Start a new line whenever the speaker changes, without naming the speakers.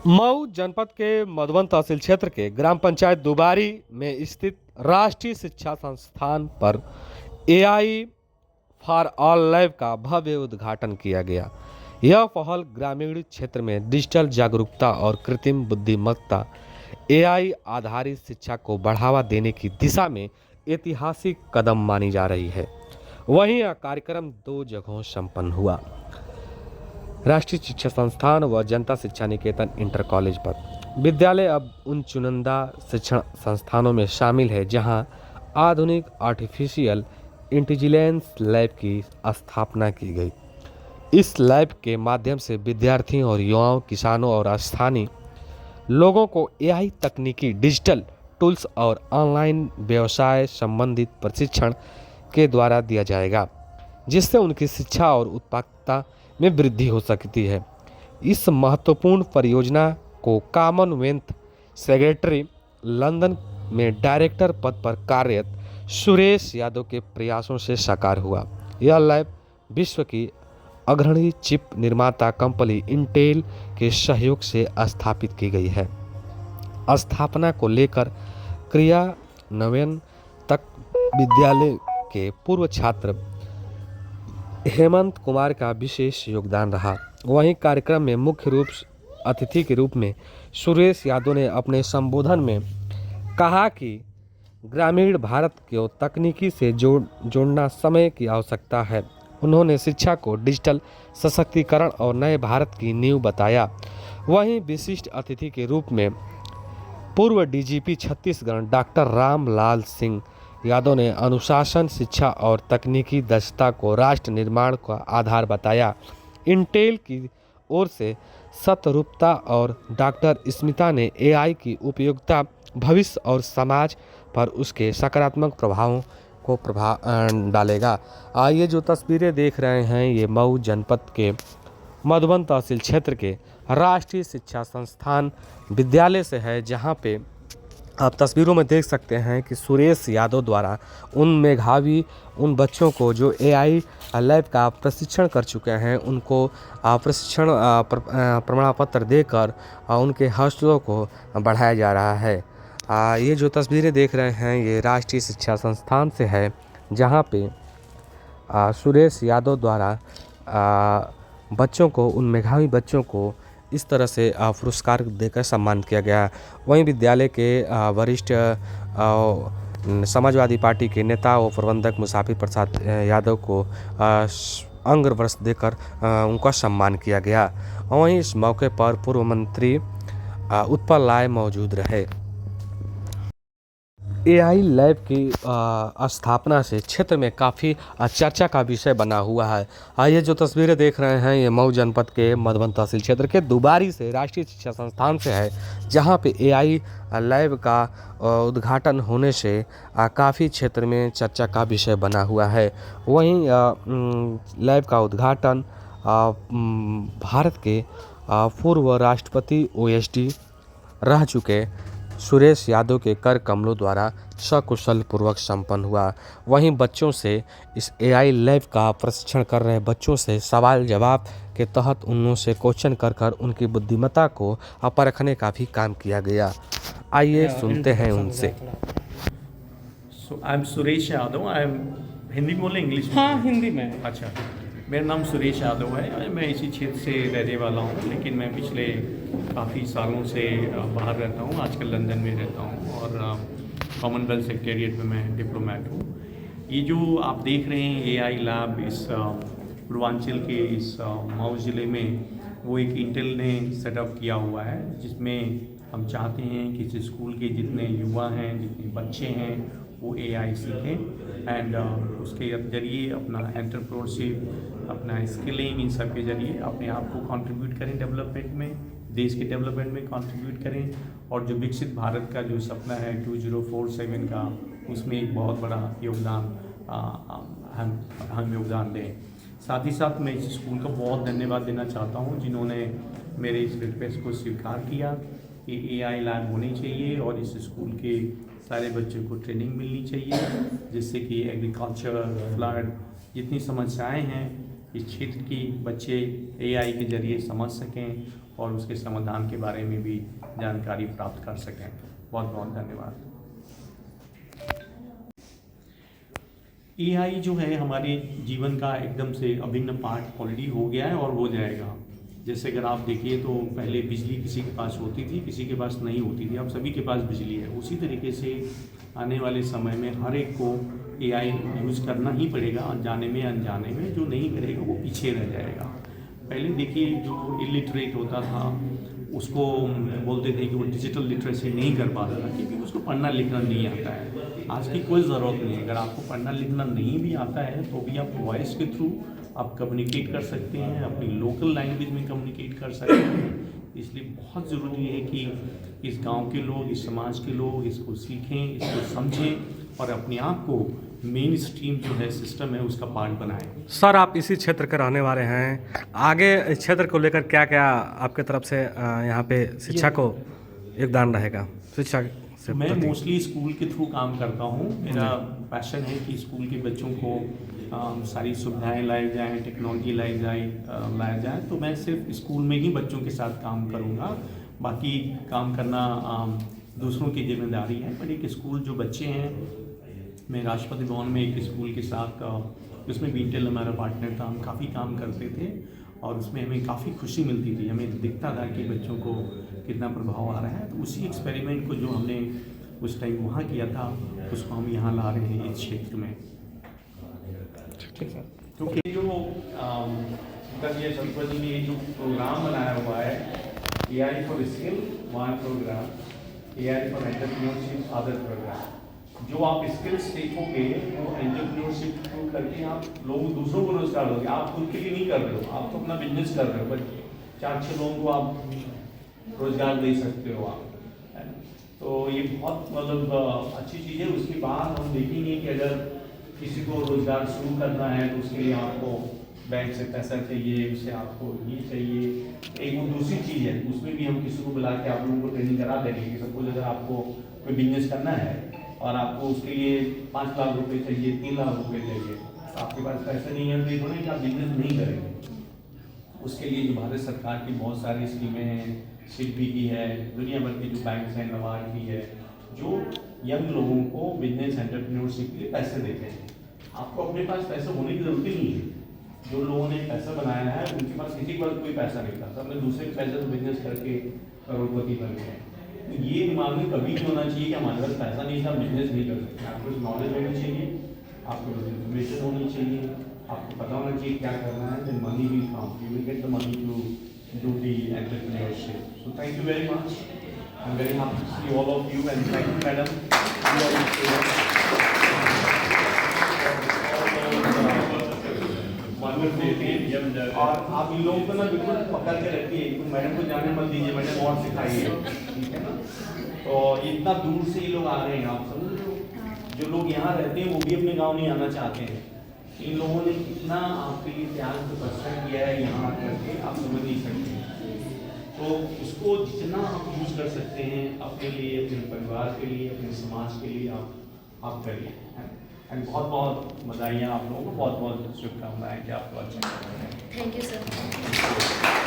मऊ जनपद के मधुबन तहसील क्षेत्र के ग्राम पंचायत दुबारी में स्थित राष्ट्रीय शिक्षा संस्थान पर एआई फॉर ऑल लैब का भव्य उद्घाटन किया गया। यह पहल ग्रामीण क्षेत्र में डिजिटल जागरूकता और कृत्रिम बुद्धिमत्ता एआई आधारित शिक्षा को बढ़ावा देने की दिशा में ऐतिहासिक कदम मानी जा रही है। वहीं यह कार्यक्रम दो जगहों संपन्न हुआ, राष्ट्रीय शिक्षा संस्थान व जनता शिक्षा निकेतन इंटर कॉलेज पर। विद्यालय अब उन चुनिंदा शिक्षण संस्थानों में शामिल है जहां आधुनिक आर्टिफिशियल इंटेलिजेंस लैब की स्थापना की गई। इस लैब के माध्यम से विद्यार्थियों और युवाओं, किसानों और स्थानीय लोगों को एआई तकनीकी, डिजिटल टूल्स और ऑनलाइन व्यवसाय संबंधित प्रशिक्षण के द्वारा दिया जाएगा, जिससे उनकी शिक्षा और उत्पादकता में वृद्धि हो सकती है। इस महत्वपूर्ण परियोजना को कॉमनवेल्थ सेक्रेटरी लंदन में डायरेक्टर पद पर कार्यरत सुरेश यादव के प्रयासों से साकार हुआ। यह लैब विश्व की अग्रणी चिप निर्माता कंपनी इंटेल के सहयोग से स्थापित की गई है। स्थापना को लेकर क्रियान्वयन तक विद्यालय के पूर्व छात्र हेमंत कुमार का विशेष योगदान रहा। वहीं कार्यक्रम में मुख्य रूप अतिथि के रूप में सुरेश यादव ने अपने संबोधन में कहा कि ग्रामीण भारत को तकनीकी से जोड़ना समय की आवश्यकता है। उन्होंने शिक्षा को डिजिटल सशक्तिकरण और नए भारत की नींव बताया। वहीं विशिष्ट अतिथि के रूप में पूर्व डीजीपी छत्तीसगढ़ डॉक्टर रामलाल सिंह यादव ने अनुशासन, शिक्षा और तकनीकी दक्षता को राष्ट्र निर्माण का आधार बताया। इंटेल की ओर से सतरूपता और डॉक्टर स्मिता ने एआई की उपयोगिता, भविष्य और समाज पर उसके सकारात्मक प्रभावों को डालेगा। ये जो तस्वीरें देख रहे हैं, ये मऊ जनपद के मधुबन तहसील क्षेत्र के राष्ट्रीय शिक्षा संस्थान विद्यालय से है, जहाँ पे आप तस्वीरों में देख सकते हैं कि सुरेश यादव द्वारा उन मेधावी उन बच्चों को जो एआई लैब का प्रशिक्षण कर चुके हैं, उनको प्रशिक्षण प्रमाण पत्र देकर उनके हौसलों को बढ़ाया जा रहा है। ये जो तस्वीरें देख रहे हैं, ये राष्ट्रीय शिक्षा संस्थान से है, जहाँ पे सुरेश यादव द्वारा बच्चों को, उन मेधावी बच्चों को इस तरह से पुरस्कार देकर सम्मानित किया गया। वहीं विद्यालय के वरिष्ठ समाजवादी पार्टी के नेता व प्रबंधक मुसाफिर प्रसाद यादव को अंग्र वस्त्र देकर उनका सम्मान किया गया। वहीं इस मौके पर पूर्व मंत्री उत्पल राय मौजूद रहे। एआई लैब की स्थापना से क्षेत्र में काफ़ी चर्चा का विषय बना हुआ है। ये जो तस्वीरें देख रहे हैं, ये मऊ जनपद के मधुबन तहसील क्षेत्र के दुबारी से राष्ट्रीय शिक्षा संस्थान से है, जहां पे एआई लैब का उद्घाटन होने से काफ़ी क्षेत्र में चर्चा का विषय बना हुआ है। वहीं लैब का उद्घाटन भारत के पूर्व राष्ट्रपति ओएसडी रह चुके सुरेश यादव के कर कमलों द्वारा सकुशल पूर्वक संपन्न हुआ। वहीं बच्चों से, इस एआई लैब का प्रशिक्षण कर रहे बच्चों से सवाल जवाब के तहत उनसे क्वेश्चन कर उनकी बुद्धिमत्ता को परखने का भी काम किया गया। आइए सुनते हैं उनसे।
I am Suresh Yadav. I am Hindi बोले इंग्लिश में?
हाँ, हिंदी में।
अच्छा, मेरा नाम सुरेश यादव है। मैं इसी क्षेत्र से रहने वाला हूँ, लेकिन मैं पिछले काफ़ी सालों से बाहर रहता हूँ। आजकल लंदन में रहता हूँ और कॉमनवेल्थ सेक्रेटेरिएट में मैं डिप्लोमेट हूँ। ये जो आप देख रहे हैं एआई लैब, इस पूर्वांचल के इस मऊ ज़िले में, वो एक इंटेल ने सेटअप किया हुआ है, जिसमें हम चाहते हैं कि इस स्कूल के जितने युवा हैं, जितने बच्चे हैं, वो एआई सीखें एंड उसके जरिए अपना एंटरप्रेन्योरशिप, अपना स्किलिंग, इन सब के जरिए अपने आप को कंट्रीब्यूट करें डेवलपमेंट में, देश के डेवलपमेंट में कंट्रीब्यूट करें, और जो विकसित भारत का जो सपना है 2047 का, उसमें एक बहुत बड़ा योगदान हम योगदान दें। साथ ही साथ मैं इस स्कूल को बहुत धन्यवाद देना चाहता हूँ, जिन्होंने मेरे इस रिक्वेस्ट को स्वीकार किया कि एआई लैब होनी चाहिए और इस स्कूल के सारे बच्चों को ट्रेनिंग मिलनी चाहिए, जिससे कि एग्रीकल्चर, फ्लड, जितनी समस्याएं हैं इस क्षेत्र की, बच्चे एआई के ज़रिए समझ सकें और उसके समाधान के बारे में भी जानकारी प्राप्त कर सकें। बहुत बहुत धन्यवाद। एआई जो है हमारे जीवन का एकदम से अभिन्न पार्ट ऑलरेडी हो गया है और हो जाएगा। जैसे अगर आप देखिए तो पहले बिजली किसी के पास होती थी, किसी के पास नहीं होती थी, अब सभी के पास बिजली है। उसी तरीके से आने वाले समय में हर एक को एआई यूज़ करना ही पड़ेगा, जाने में अनजाने में। जो नहीं करेगा वो पीछे रह जाएगा। पहले देखिए जो इलिटरेट होता था उसको बोलते थे कि वो डिजिटल लिटरेसी नहीं कर पाता था क्योंकि उसको पढ़ना लिखना नहीं आता है। आज की कोई ज़रूरत नहीं है। अगर आपको पढ़ना लिखना नहीं भी आता है तो भी आप वॉइस के थ्रू आप कम्युनिकेट कर सकते हैं, अपनी लोकल लैंग्वेज में कम्युनिकेट कर सकते हैं। इसलिए बहुत ज़रूरी है कि इस गांव के लोग, इस समाज के लोग इसको सीखें, इसको समझें और अपने आप को मेन स्ट्रीम जो है सिस्टम है उसका पार्ट बनाएं।
सर, आप इसी क्षेत्र के रहने वाले हैं, आगे इस क्षेत्र को लेकर क्या क्या आपके तरफ से यहाँ पे शिक्षा को योगदान रहेगा? शिक्षा से
मैं मोस्टली स्कूल के थ्रू काम करता हूँ। मेरा पैशन है कि स्कूल के बच्चों को सारी सुविधाएं लाई जाएँ, टेक्नोलॉजी लाया जाए। तो मैं सिर्फ स्कूल में ही बच्चों के साथ काम करूँगा, बाकी काम करना दूसरों की जिम्मेदारी है। पर एक स्कूल जो बच्चे हैं, मैं राष्ट्रपति भवन में एक स्कूल के साथ उसमें बीटेल हमारा पार्टनर था, हम काफ़ी काम करते थे और उसमें हमें काफ़ी खुशी मिलती थी। हमें दिखता था कि बच्चों को कितना प्रभाव आ रहा है। तो उसी एक्सपेरिमेंट को जो हमने उस टाइम वहाँ किया था उसको हम यहाँ ला रहे हैं इस क्षेत्र में। क्योंकि जो ये संपत्ति में जो प्रोग्राम बनाया हुआ है AI for skill one program, AI for entrepreneurship other program, जो आप स्किल्स सीखोगे वो एंटरप्रेन्योरशिप थ्रू करके आप लोग दूसरों को रोजगार दोगे। आप खुद के लिए नहीं कर रहे हो, आप तो अपना बिजनेस कर रहे हो, बट 4-6 लोगों को आप रोजगार दे सकते हो आप, है ना? तो ये बहुत मतलब अच्छी चीज़ है। उसके बाद हम देखेंगे कि अगर किसी को रोजगार शुरू करना है तो उसके लिए आपको बैंक से पैसा चाहिए, उससे आपको ये चाहिए। एक वो दूसरी चीज़ है, उसमें भी हम किसी को बुला के आप लोगों को ट्रेनिंग करा देंगे कि सपोज अगर आपको कोई बिजनेस करना है और आपको उसके लिए 5 लाख रुपए चाहिए, 3 लाख रुपए चाहिए, आपके पास पैसा नहीं है तो ये थोड़ी कि आप बिजनेस नहीं करेंगे। उसके लिए जो भारत सरकार की बहुत सारी स्कीमें हैं, शिल्पी की है, दुनिया भर के जो बैंक हैं, नबार्ड की है, जो यंग लोगों को बिजनेस एंटरप्रेन्योरशिप के लिए पैसे देते हैं। आपको अपने पास पैसा होने की जरूरत ही नहीं है। जो लोगों ने पैसा बनाया है उनके पास किसी के पास कोई पैसा नहीं था, सबने दूसरे के पैसे से बिजनेस करके करोड़पति बन गए। तो ये दिमाग में कभी नहीं होना चाहिए कि हमारे पास पैसा नहीं था, बिजनेस नहीं कर सकते। आपके पास नॉलेज होनी चाहिए, आपके पास इन्फॉर्मेशन होनी चाहिए, आपको पता होना चाहिए क्या करना है। Then money will come, you will get the money to do the entrepreneurship. So thank you very much, I am very happy to see all of you and thank you madam. और आप इन लोगों को ना बिल्कुल पकड़ के रखिए, तो मैडम को जाने मत दीजिए, मैडम और सिखाइए, ठीक है ना? तो इतना दूर से ये लोग आ रहे हैं, आप समझ रहे हो? जो लोग यहाँ रहते हैं वो भी अपने गांव नहीं आना चाहते हैं। इन लोगों ने कितना आपके लिए त्याग तपस्या किया है यहाँ करके, आप समझ नहीं सकते। तो उसको जितना आप यूज कर सकते हैं अपने लिए, अपने परिवार के लिए, अपने समाज के लिए आप करिए। एंड बहुत बहुत बधाइयाँ आप लोगों को, बहुत बहुत शुभकामनाएं कि आप तो अच्छा कर रहे हैं।
Thank you sir.